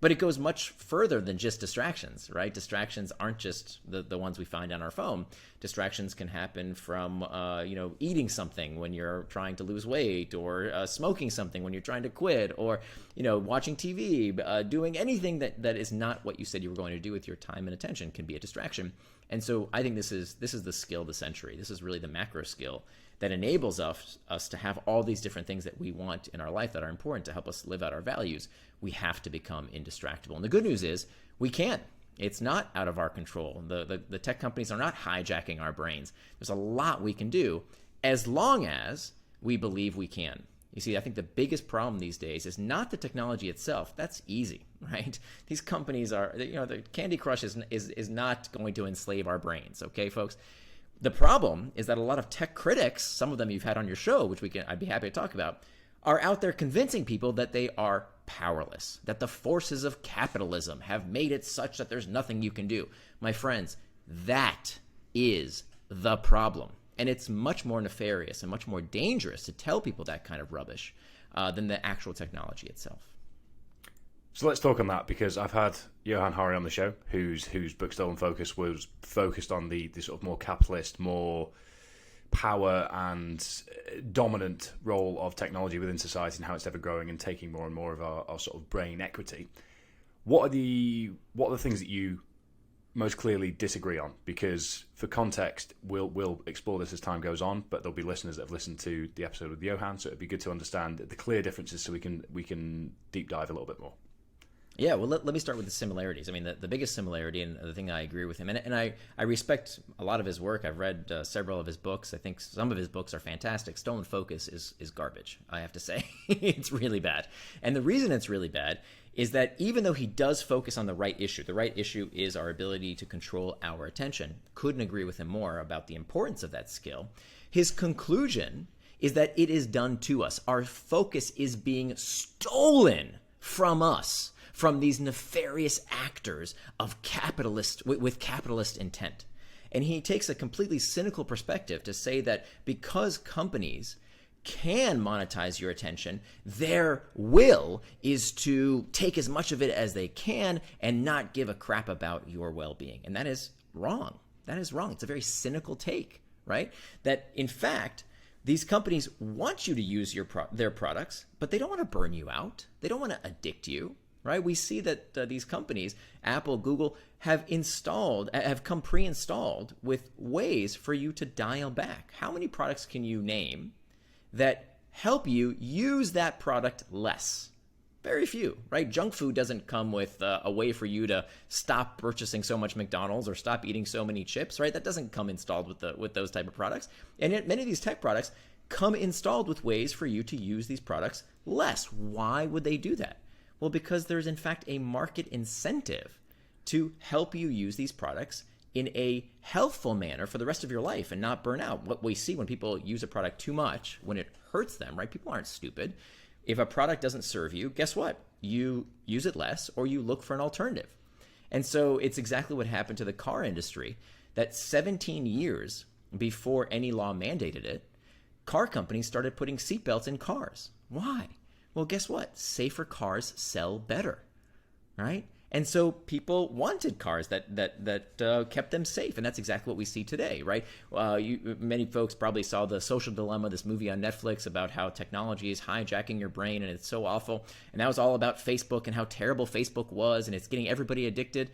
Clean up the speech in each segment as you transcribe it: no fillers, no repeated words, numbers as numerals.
But it goes much further than just distractions, right? Distractions aren't just the ones we find on our phone. Distractions can happen from, eating something when you're trying to lose weight, or smoking something when you're trying to quit, or, watching TV, doing anything that is not what you said you were going to do with your time and attention can be a distraction. And so I think this is the skill of the century. This is really the macro skill that enables us to have all these different things that we want in our life that are important to help us live out our values. We have to become indistractable. And the good news is we can. It's not out of our control. The tech companies are not hijacking our brains. There's a lot we can do as long as we believe we can. You see, I think the biggest problem these days is not the technology itself. That's easy, right? These companies are, the Candy Crush is not going to enslave our brains, okay, folks? The problem is that a lot of tech critics, some of them you've had on your show, which I'd be happy to talk about, are out there convincing people that they are powerless, that the forces of capitalism have made it such that there's nothing you can do. My friends, that is the problem. And it's much more nefarious and much more dangerous to tell people that kind of rubbish than the actual technology itself. So let's talk on that, because I've had Johan Hari on the show, whose book Stolen Focus was focused on the sort of more capitalist, more power and dominant role of technology within society and how it's ever growing and taking more and more of our sort of brain equity. What are the things that you most clearly disagree on? Because for context, we'll explore this as time goes on, but there'll be listeners that have listened to the episode with Johan, so it'd be good to understand the clear differences so we can deep dive a little bit more. Yeah, well, let me start with the similarities. I mean, the biggest similarity, and the thing I agree with him, and I respect a lot of his work. I've read several of his books. I think some of his books are fantastic. Stolen Focus is garbage, I have to say. It's really bad. And the reason it's really bad is that even though he does focus on the right issue is our ability to control our attention. Couldn't agree with him more about the importance of that skill. His conclusion is that it is done to us. Our focus is being stolen from us, from these nefarious actors of capitalist with capitalist intent. And he takes a completely cynical perspective to say that because companies can monetize your attention, their will is to take as much of it as they can and not give a crap about your well-being. And that is wrong. That is wrong. It's a very cynical take, right? That in fact, these companies want you to use their products, but they don't want to burn you out. They don't want to addict you. Right? We see that these companies, Apple, Google, have come pre-installed with ways for you to dial back. How many products can you name that help you use that product less? Very few, right? Junk food doesn't come with a way for you to stop purchasing so much McDonald's or stop eating so many chips, right? That doesn't come installed with those type of products. And yet many of these tech products come installed with ways for you to use these products less. Why would they do that? Well, because there's in fact a market incentive to help you use these products in a healthful manner for the rest of your life and not burn out. What we see when people use a product too much, when it hurts them, right? People aren't stupid. If a product doesn't serve you, guess what? You use it less or you look for an alternative. And so it's exactly what happened to the car industry, that 17 years before any law mandated it, car companies started putting seatbelts in cars. Why? Well, guess what? Safer cars sell better, right? And so people wanted cars that kept them safe, and that's exactly what we see today, right? Many folks probably saw The Social Dilemma, this movie on Netflix about how technology is hijacking your brain, and it's so awful. And that was all about Facebook and how terrible Facebook was, and it's getting everybody addicted.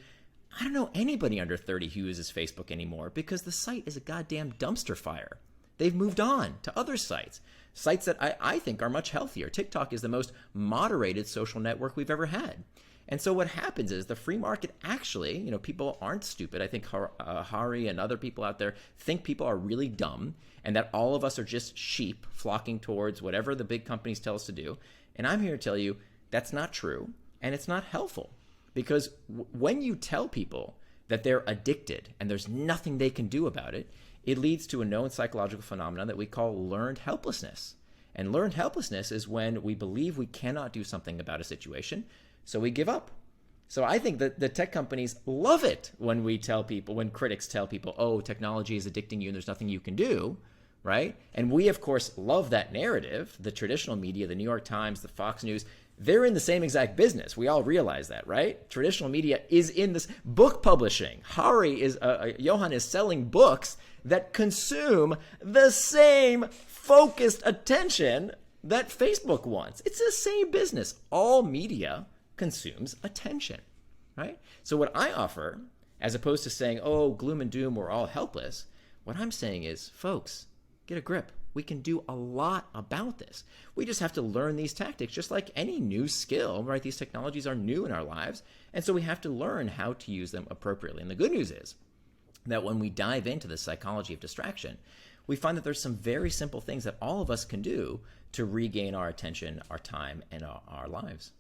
I don't know anybody under 30 who uses Facebook anymore because the site is a goddamn dumpster fire. They've moved on to other sites that I think are much healthier. TikTok is the most moderated social network we've ever had. And so what happens is the free market actually, people aren't stupid. I think Hari and other people out there think people are really dumb and that all of us are just sheep flocking towards whatever the big companies tell us to do. And I'm here to tell you that's not true and it's not helpful. Because when you tell people that they're addicted and there's nothing they can do about it, it leads to a known psychological phenomenon that we call learned helplessness. And learned helplessness is when we believe we cannot do something about a situation, so we give up. So I think that the tech companies love it when critics tell people, oh, technology is addicting you and there's nothing you can do, right? And we, of course, love that narrative. The traditional media, the New York Times, the Fox News, they're in the same exact business. We all realize that, right? Traditional media is in this book publishing. Johan is selling books that consume the same focused attention that Facebook wants. It's the same business. All media consumes attention, right? So what I offer, as opposed to saying, oh, gloom and doom, we're all helpless, what I'm saying is, folks, get a grip. We can do a lot about this. We just have to learn these tactics, just like any new skill, right? These technologies are new in our lives, and so we have to learn how to use them appropriately. And the good news is that when we dive into the psychology of distraction, we find that there's some very simple things that all of us can do to regain our attention, our time, and our lives.